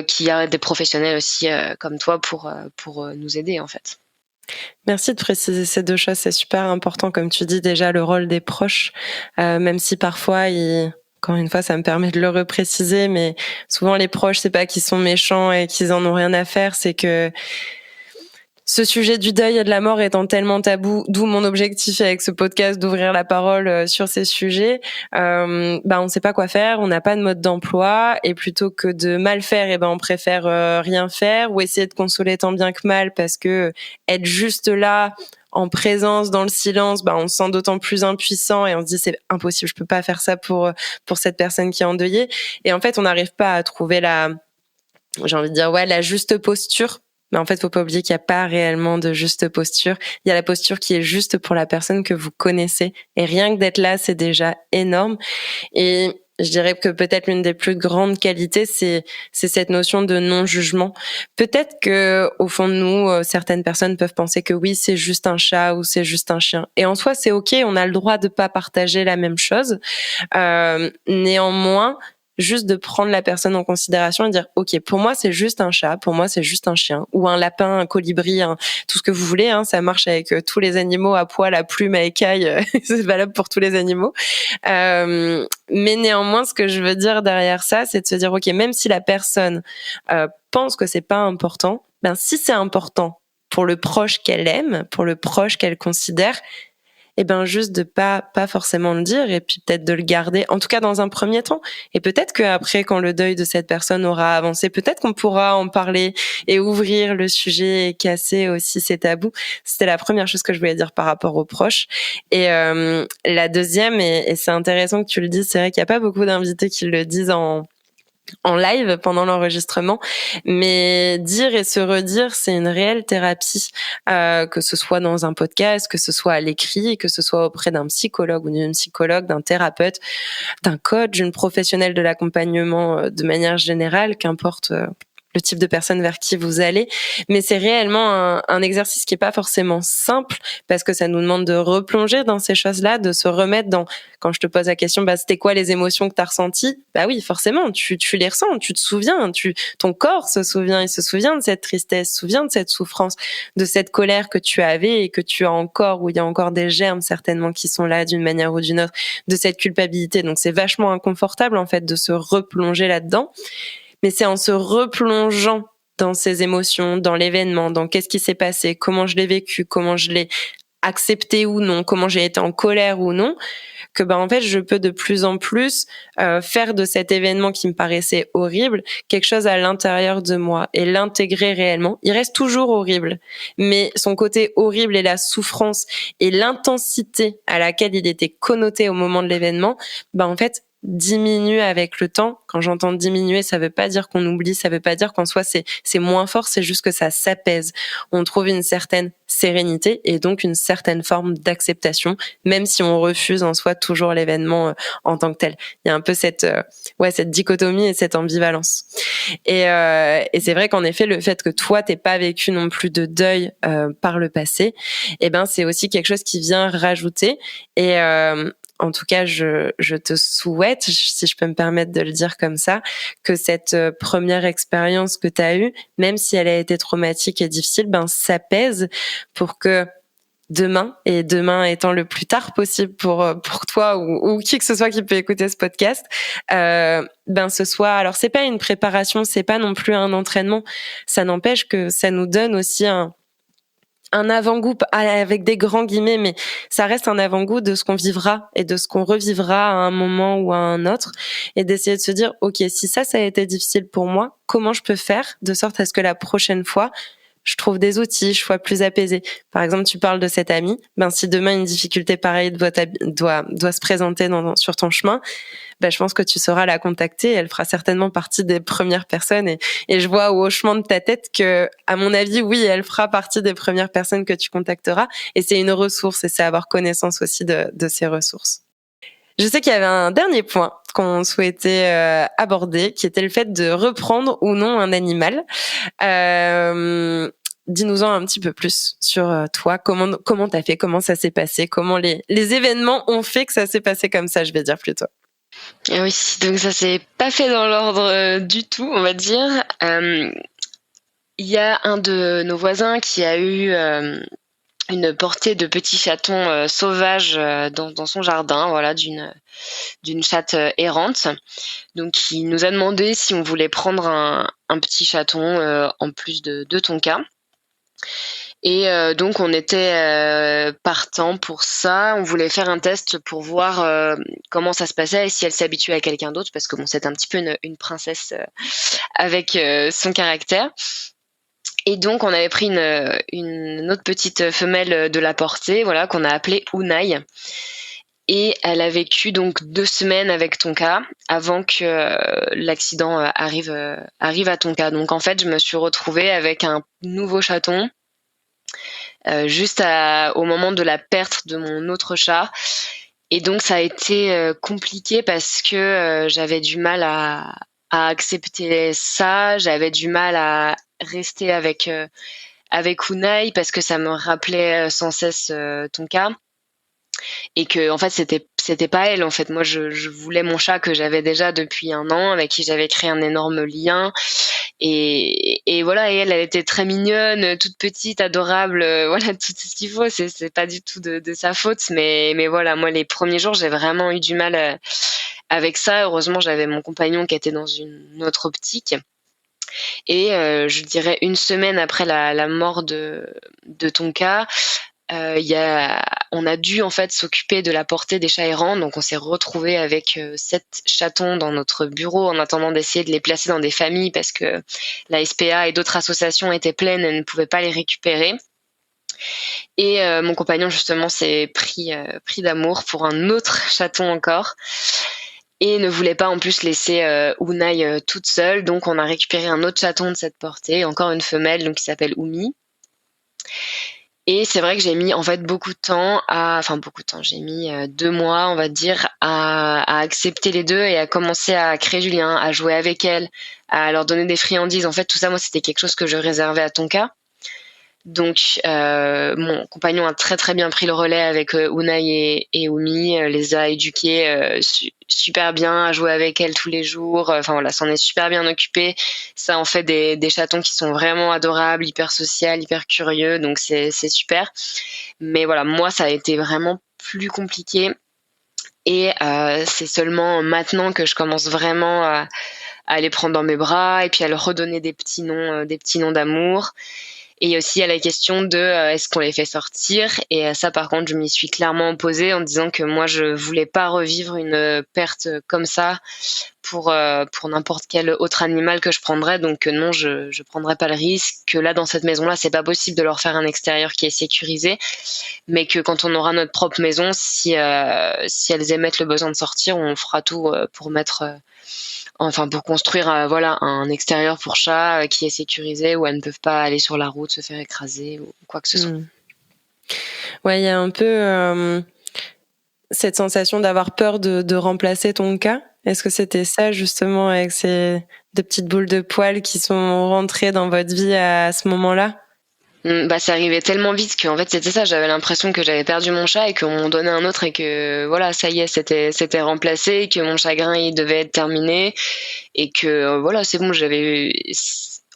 qu'il y a des professionnels aussi, comme toi pour nous aider, en fait. Merci de préciser ces 2 choses, c'est super important comme tu dis déjà le rôle des proches, même si parfois ils encore une fois ça me permet de le repréciser, mais souvent les proches c'est pas qu'ils sont méchants et qu'ils en ont rien à faire, c'est que ce sujet du deuil et de la mort étant tellement tabou, d'où mon objectif avec ce podcast d'ouvrir la parole sur ces sujets, bah on sait pas quoi faire, on n'a pas de mode d'emploi et plutôt que de mal faire, et ben on préfère rien faire ou essayer de consoler tant bien que mal parce que être juste là en présence, dans le silence, on se sent d'autant plus impuissant et on se dit c'est impossible, je peux pas faire ça pour cette personne qui est endeuillée. Et en fait, on n'arrive pas à trouver j'ai envie de dire, la juste posture. Mais en fait, faut pas oublier qu'il n'y a pas réellement de juste posture. Il y a la posture qui est juste pour la personne que vous connaissez. Et rien que d'être là, c'est déjà énorme. Et je dirais que peut-être l'une des plus grandes qualités, c'est cette notion de non-jugement. Peut-être que au fond de nous, certaines personnes peuvent penser que oui, c'est juste un chat ou c'est juste un chien. Et en soi, c'est ok. On a le droit de pas partager la même chose. Néanmoins, juste de prendre la personne en considération et dire ok, pour moi c'est juste un chat, pour moi c'est juste un chien ou un lapin, un colibri, tout ce que vous voulez, ça marche avec tous les animaux à poil, à plumes, à écailles, c'est valable pour tous les animaux. Mais néanmoins, ce que je veux dire derrière ça, c'est de se dire ok, même si la personne pense que c'est pas important, si c'est important pour le proche qu'elle aime, pour le proche qu'elle considère, juste de pas forcément le dire et puis peut-être de le garder, en tout cas dans un premier temps. Et peut-être qu'après, quand le deuil de cette personne aura avancé, peut-être qu'on pourra en parler et ouvrir le sujet et casser aussi ces tabous. C'était la première chose que je voulais dire par rapport aux proches. Et la deuxième, et c'est intéressant que tu le dises, c'est vrai qu'il n'y a pas beaucoup d'invités qui le disent en live pendant l'enregistrement, mais dire et se redire, c'est une réelle thérapie, que ce soit dans un podcast, que ce soit à l'écrit, que ce soit auprès d'un psychologue ou d'une psychologue, d'un thérapeute, d'un coach, d'une professionnelle de l'accompagnement de manière générale, qu'importe le type de personne vers qui vous allez. Mais c'est réellement un exercice qui est pas forcément simple parce que ça nous demande de replonger dans ces choses-là, de se remettre dans, quand je te pose la question, c'était quoi les émotions que tu as ressenties? Oui, forcément, tu les ressens, tu te souviens, ton corps se souvient, il se souvient de cette tristesse, se souvient de cette souffrance, de cette colère que tu avais et que tu as encore, où il y a encore des germes certainement qui sont là d'une manière ou d'une autre, de cette culpabilité. Donc c'est vachement inconfortable en fait de se replonger là-dedans. Mais c'est en se replongeant dans ces émotions, dans l'événement, dans qu'est-ce qui s'est passé, comment je l'ai vécu, comment je l'ai accepté ou non, comment j'ai été en colère ou non, que en fait je peux de plus en plus faire de cet événement qui me paraissait horrible quelque chose à l'intérieur de moi et l'intégrer réellement. Il reste toujours horrible, mais son côté horrible et la souffrance et l'intensité à laquelle il était connoté au moment de l'événement, en fait diminue avec le temps. Quand j'entends diminuer, ça veut pas dire qu'on oublie, ça veut pas dire qu'en soi c'est moins fort, c'est juste que ça s'apaise. On trouve une certaine sérénité et donc une certaine forme d'acceptation, même si on refuse en soi toujours l'événement en tant que tel. Il y a un peu cette dichotomie et cette ambivalence. Et c'est vrai qu'en effet, le fait que toi t'aies pas vécu non plus de deuil par le passé, c'est aussi quelque chose qui vient rajouter. Et en tout cas, je te souhaite, si je peux me permettre de le dire comme ça, que cette première expérience que tu as eue, même si elle a été traumatique et difficile, s'apaise pour que demain étant le plus tard possible pour toi ou qui que ce soit qui peut écouter ce podcast, ce soit, alors c'est pas une préparation, c'est pas non plus un entraînement, ça n'empêche que ça nous donne aussi un avant-goût avec des grands guillemets, mais ça reste un avant-goût de ce qu'on vivra et de ce qu'on revivra à un moment ou à un autre, et d'essayer de se dire ok, si ça a été difficile pour moi, comment je peux faire de sorte à ce que la prochaine fois je trouve des outils, je sois plus apaisée. Par exemple, tu parles de cette amie, si demain une difficulté pareille doit se présenter sur ton chemin, je pense que tu sauras la contacter. Elle fera certainement partie des premières personnes. Et je vois au hochement de ta tête que, à mon avis, oui, elle fera partie des premières personnes que tu contacteras. Et c'est une ressource et c'est avoir connaissance aussi de ces ressources. Je sais qu'il y avait un dernier point qu'on souhaitait aborder, qui était le fait de reprendre ou non un animal. Dis-nous-en un petit peu plus sur toi, comment t'as fait, comment ça s'est passé, comment les événements ont fait que ça s'est passé comme ça, je vais dire plutôt. Ah oui, donc ça s'est pas fait dans l'ordre du tout, on va dire. Il y a un de nos voisins qui a eu une portée de petits chatons sauvages dans son jardin, voilà, d'une chatte errante. Donc il nous a demandé si on voulait prendre un petit chaton en plus de Tonka. Et donc on était partant pour ça. On voulait faire un test pour voir comment ça se passait et si elle s'habituait à quelqu'un d'autre, parce que c'est un petit peu une princesse avec son caractère. Et donc, on avait pris une autre petite femelle de la portée, voilà, qu'on a appelée Unai. Et elle a vécu donc 2 semaines avec Tonka avant que l'accident arrive à Tonka. Donc en fait, je me suis retrouvée avec un nouveau chaton juste au moment de la perte de mon autre chat. Et donc ça a été compliqué parce que j'avais du mal à accepter ça. J'avais du mal à rester avec Unai parce que ça me rappelait sans cesse Tonka. Et que en fait c'était pas elle. En fait, moi je voulais mon chat que j'avais déjà depuis 1 an, avec qui j'avais créé un énorme lien. Et voilà, et elle était très mignonne, toute petite, adorable, voilà, tout ce qu'il faut. C'est pas du tout de sa faute, mais voilà, moi les premiers jours j'ai vraiment eu du mal avec ça. Heureusement, j'avais mon compagnon qui était dans une autre optique. Et je dirais 1 semaine après la mort de Tonka, on a dû en fait s'occuper de la portée des chats errants. Donc on s'est retrouvé avec 7 chatons dans notre bureau en attendant d'essayer de les placer dans des familles parce que la SPA et d'autres associations étaient pleines et ne pouvaient pas les récupérer. Et mon compagnon justement s'est pris d'amour pour un autre chaton encore et ne voulait pas en plus laisser Unai toute seule. Donc on a récupéré un autre chaton de cette portée, encore une femelle, donc qui s'appelle Umi. Et c'est vrai que j'ai mis en fait beaucoup de temps, j'ai mis 2 mois, on va dire, à accepter les deux et à commencer à créer du lien, à jouer avec elles, à leur donner des friandises. En fait, tout ça, moi, c'était quelque chose que je réservais à Tonka. Donc, mon compagnon a très très bien pris le relais avec Unai et Umi, les a éduquées super bien, a joué avec elles tous les jours. Enfin voilà, s'en est super bien occupé. Ça en fait des chatons qui sont vraiment adorables, hyper social, hyper curieux. Donc c'est super. Mais voilà, moi ça a été vraiment plus compliqué. Et c'est seulement maintenant que je commence vraiment à les prendre dans mes bras et puis à leur redonner des petits noms d'amour. Et aussi à la question de est-ce qu'on les fait sortir. Et ça, par contre, je m'y suis clairement opposée en disant que moi, je voulais pas revivre une perte comme ça pour n'importe quel autre animal que je prendrais. Donc non, je prendrais pas le risque. Que là, dans cette maison-là, c'est pas possible de leur faire un extérieur qui est sécurisé, mais que quand on aura notre propre maison, si elles émettent le besoin de sortir, on fera tout pour construire voilà un extérieur pour chats qui est sécurisé, où elles ne peuvent pas aller sur la route, se faire écraser ou quoi que ce soit. Ouais, il y a un peu cette sensation d'avoir peur de remplacer ton cas. Est-ce que c'était ça justement avec ces 2 petites boules de poils qui sont rentrées dans votre vie à ce moment-là? Ça arrivait tellement vite qu'en fait c'était ça, j'avais l'impression que j'avais perdu mon chat et qu'on m'en donnait un autre et que voilà, ça y est, c'était remplacé, et que mon chagrin il devait être terminé et que voilà, c'est bon,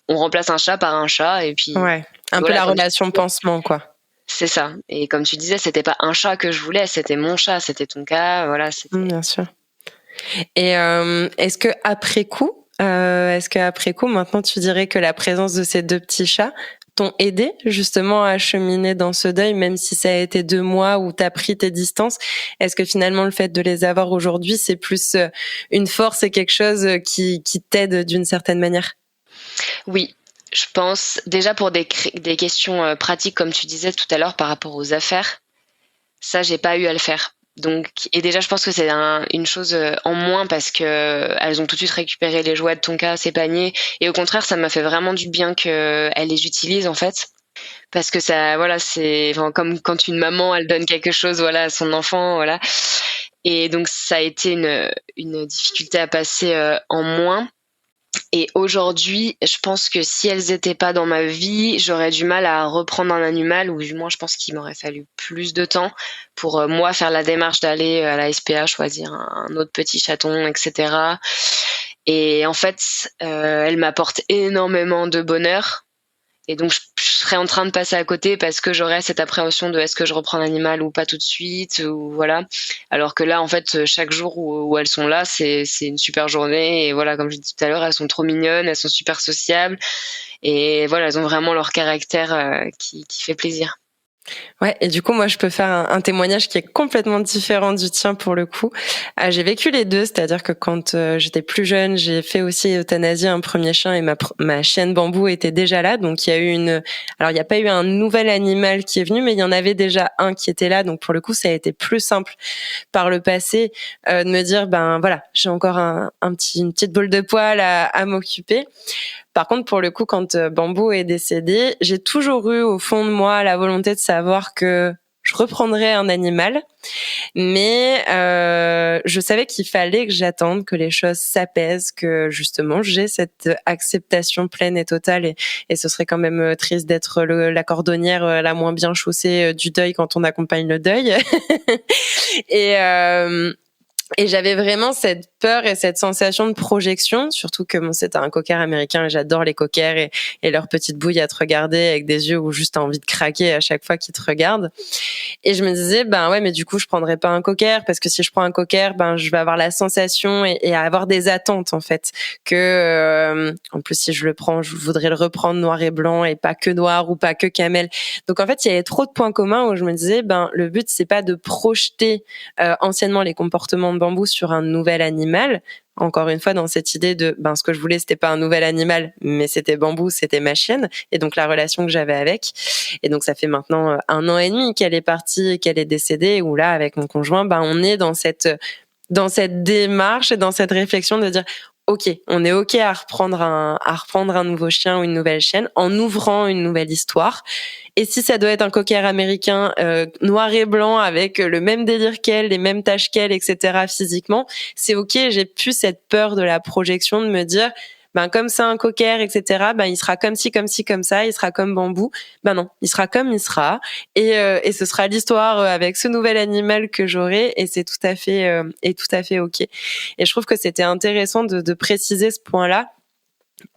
on remplace un chat par un chat et puis Ouais, un peu la relation pansement quoi. C'est ça. Et comme tu disais, c'était pas un chat que je voulais, c'était mon chat, c'était ton cas, voilà, c'était. Bien sûr. Et est-ce que après coup, maintenant tu dirais que la présence de ces 2 petits chats t'ont aidé justement à cheminer dans ce deuil, même si ça a été 2 mois où t'as pris tes distances? Est-ce que finalement le fait de les avoir aujourd'hui, c'est plus une force et quelque chose qui t'aide d'une certaine manière? Oui, je pense déjà pour des questions pratiques, comme tu disais tout à l'heure par rapport aux affaires, ça j'ai pas eu à le faire. Donc, et déjà je pense que c'est une chose en moins parce que elles ont tout de suite récupéré les jouets de Tonka, ses paniers, et au contraire ça m'a fait vraiment du bien qu'elles les utilisent en fait. Parce que ça, voilà, c'est comme quand une maman, elle donne quelque chose, voilà, à son enfant, voilà. Et donc ça a été une difficulté à passer en moins. Et aujourd'hui, je pense que si elles étaient pas dans ma vie, j'aurais du mal à reprendre un animal, ou du moins je pense qu'il m'aurait fallu plus de temps pour moi faire la démarche d'aller à la SPA, choisir un autre petit chaton, etc. Et en fait, elles m'apportent énormément de bonheur. Et donc, je serais en train de passer à côté parce que j'aurais cette appréhension de est-ce que je reprends l'animal ou pas tout de suite, ou voilà. Alors que là, en fait, chaque jour où elles sont là, c'est une super journée. Et voilà, comme je disais tout à l'heure, elles sont trop mignonnes, elles sont super sociables. Et voilà, elles ont vraiment leur caractère qui fait plaisir. Ouais, et du coup, moi, je peux faire un témoignage qui est complètement différent du tien pour le coup. J'ai vécu les deux, c'est-à-dire que quand j'étais plus jeune, j'ai fait aussi euthanasie un premier chien et ma chienne Bambou était déjà là. Donc il y a eu alors il n'y a pas eu un nouvel animal qui est venu, mais il y en avait déjà un qui était là. Donc pour le coup, ça a été plus simple par le passé de me dire, ben voilà, j'ai encore une petite boule de poil à m'occuper. Par contre, pour le coup, quand Bambou est décédé, j'ai toujours eu au fond de moi la volonté de savoir que je reprendrais un animal, mais je savais qu'il fallait que j'attende, que les choses s'apaisent, que justement j'ai cette acceptation pleine et totale, et ce serait quand même triste d'être la cordonnière la moins bien chaussée du deuil quand on accompagne le deuil. et et j'avais vraiment cette peur et cette sensation de projection, surtout que bon, c'était un cocker américain et j'adore les cockers et leur petite bouille à te regarder avec des yeux où juste t'as envie de craquer à chaque fois qu'ils te regardent. Et je me disais, ben ouais, mais du coup, je prendrais pas un cocker parce que si je prends un cocker, ben je vais avoir la sensation et avoir des attentes en fait. En plus, si je le prends, je voudrais le reprendre noir et blanc et pas que noir ou pas que camel. Donc en fait, il y avait trop de points communs où je me disais, ben le but c'est pas de projeter anciennement les comportements de Bambou sur un nouvel animal. Encore une fois, dans cette idée de, ben, ce que je voulais, c'était pas un nouvel animal, mais c'était Bambou, c'était ma chienne, et donc la relation que j'avais avec. Et donc, ça fait maintenant 1 an et demi qu'elle est partie et qu'elle est décédée, où là, avec mon conjoint, ben, on est dans cette démarche et dans cette réflexion de dire, OK, on est OK à reprendre un nouveau chien ou une nouvelle chienne en ouvrant une nouvelle histoire. Et si ça doit être un cocker américain noir et blanc avec le même délire qu'elle, les mêmes taches qu'elle, etc. physiquement, c'est ok. J'ai plus cette peur de la projection de me dire, ben comme c'est un cocker, etc. Ben il sera comme ci, comme ci, comme ça. Il sera comme Bambou. Ben non, il sera comme il sera. Et ce sera l'histoire avec ce nouvel animal que j'aurai. Et c'est tout à fait ok. Et je trouve que c'était intéressant de préciser ce point-là.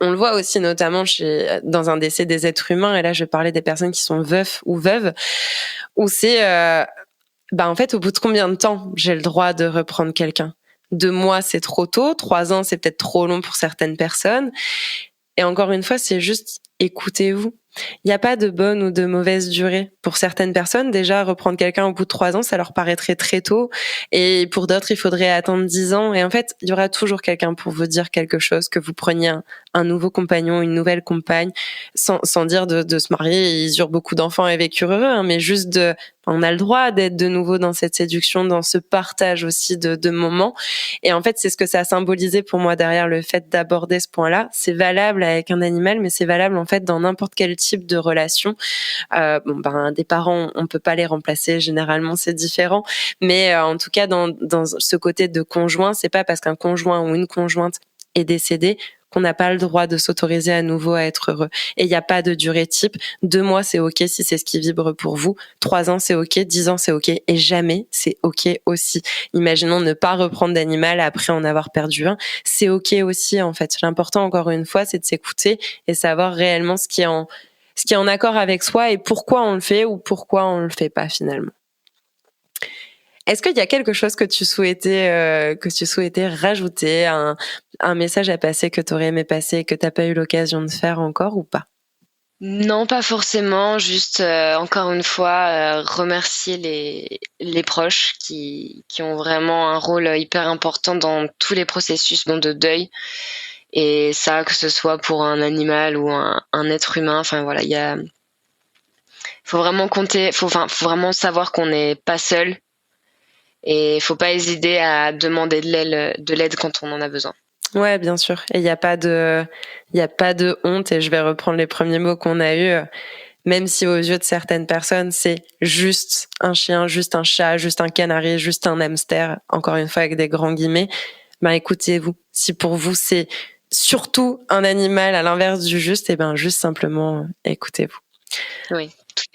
On le voit aussi notamment dans un décès des êtres humains, et là je parlais des personnes qui sont veufs ou veuves, où c'est, en fait, au bout de combien de temps j'ai le droit de reprendre quelqu'un? 2 mois, c'est trop tôt. 3 ans, c'est peut-être trop long pour certaines personnes. Et encore une fois, c'est juste écoutez-vous. Il n'y a pas de bonne ou de mauvaise durée. Pour certaines personnes, déjà, reprendre quelqu'un au bout de 3 ans, ça leur paraîtrait très tôt. Et pour d'autres, il faudrait attendre 10 ans. Et en fait, il y aura toujours quelqu'un pour vous dire quelque chose, que vous preniez un nouveau compagnon, une nouvelle compagne, sans dire de se marier. Ils eurent beaucoup d'enfants et vécurent heureux, hein, mais juste on a le droit d'être de nouveau dans cette séduction, dans ce partage aussi de moments. Et en fait, c'est ce que ça a symbolisé pour moi derrière le fait d'aborder ce point-là. C'est valable avec un animal, mais c'est valable en fait dans n'importe quel type de relation. Des parents, on peut pas les remplacer. Généralement, c'est différent. Mais en tout cas, dans ce côté de conjoint, c'est pas parce qu'un conjoint ou une conjointe est décédé qu'on n'a pas le droit de s'autoriser à nouveau à être heureux. Et il n'y a pas de durée type. 2 mois, c'est ok si c'est ce qui vibre pour vous. 3 ans, c'est ok. 10 ans, c'est ok. Et jamais, c'est ok aussi. Imaginons ne pas reprendre d'animal après en avoir perdu un. C'est ok aussi, en fait. L'important, encore une fois, c'est de s'écouter et savoir réellement ce qui est en accord avec soi et pourquoi on le fait ou pourquoi on le fait pas finalement. Est-ce qu'il y a quelque chose que tu souhaitais rajouter, un message à passer que tu aurais aimé passer et que tu n'as pas eu l'occasion de faire encore ou pas? Non, pas forcément, juste, encore une fois, remercier les proches qui ont vraiment un rôle, hyper important dans tous les processus, de deuil, et ça, que ce soit pour un animal ou un être humain, enfin voilà, faut vraiment compter, faut vraiment savoir qu'on n'est pas seul, et faut pas hésiter à demander de l'aide quand on en a besoin. Ouais, bien sûr. Et il y a pas de honte, et je vais reprendre les premiers mots qu'on a eus. Même si aux yeux de certaines personnes, c'est juste un chien, juste un chat, juste un canari, juste un hamster, encore une fois avec des grands guillemets, écoutez-vous. Si pour vous c'est surtout un animal à l'inverse du juste, juste simplement écoutez-vous. Oui, tous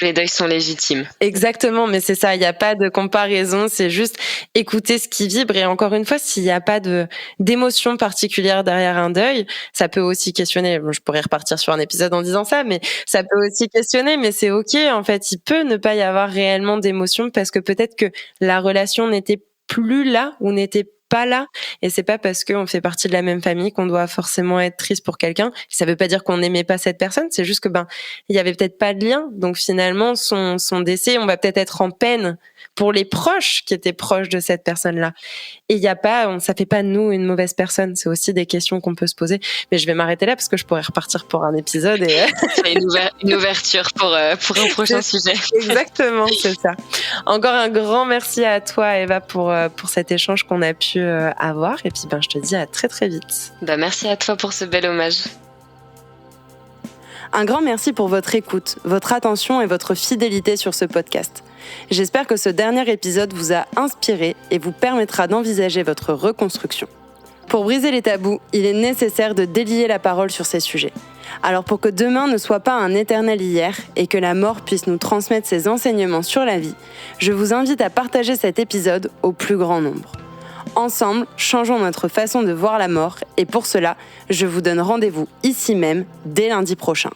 les deuils sont légitimes. Exactement, mais c'est ça, il n'y a pas de comparaison, c'est juste écouter ce qui vibre. Et encore une fois, s'il n'y a pas d'émotion particulière derrière un deuil, ça peut aussi questionner. Bon, je pourrais repartir sur un épisode en disant ça, mais ça peut aussi questionner, mais c'est ok, en fait, il peut ne pas y avoir réellement d'émotion parce que peut-être que la relation n'était plus là ou n'était pas là, et c'est pas parce qu'on fait partie de la même famille qu'on doit forcément être triste pour quelqu'un. Ça veut pas dire qu'on n'aimait pas cette personne, c'est juste que il y avait peut-être pas de lien. Donc finalement, son décès, on va peut-être être en peine pour les proches qui étaient proches de cette personne-là. Et ça fait pas de nous une mauvaise personne. C'est aussi des questions qu'on peut se poser. Mais je vais m'arrêter là parce que je pourrais repartir pour un épisode. Et c'est une ouverture pour un prochain sujet. Exactement, c'est ça. Encore un grand merci à toi, Eva, pour cet échange qu'on a pu avoir. Et puis, je te dis à très très vite. Merci à toi pour ce bel hommage. Un grand merci pour votre écoute, votre attention et votre fidélité sur ce podcast. J'espère que ce dernier épisode vous a inspiré et vous permettra d'envisager votre reconstruction. Pour briser les tabous, il est nécessaire de délier la parole sur ces sujets. Alors pour que demain ne soit pas un éternel hier et que la mort puisse nous transmettre ses enseignements sur la vie, je vous invite à partager cet épisode au plus grand nombre. Ensemble, changeons notre façon de voir la mort et pour cela, je vous donne rendez-vous ici même dès lundi prochain.